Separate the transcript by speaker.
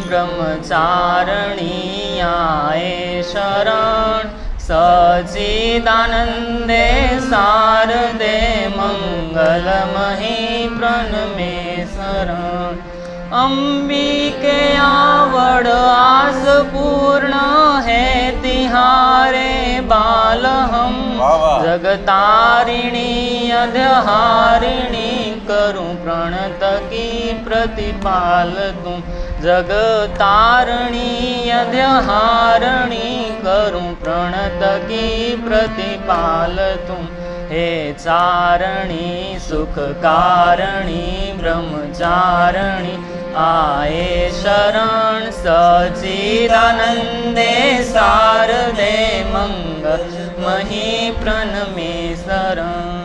Speaker 1: ब्रह्मचारिणी आए शरण सच्चिदानंदे शारदे मंगलमही प्रणमे शरण अंबिके आवड़ आस पूर्ण है तिहारे बाल हम जगतारिणी अध्यहारिणी करूं प्रणत की प्रतिपाल तुम जगतारिणी अध्यहारिणी करूं प्रणत की प्रतिपाल तुम हे चारणी सुखकारिणी ब्रह्मचारिणी आए शरण सच्चिदानंदे शारदे मंगलमही प्रणमे शरण।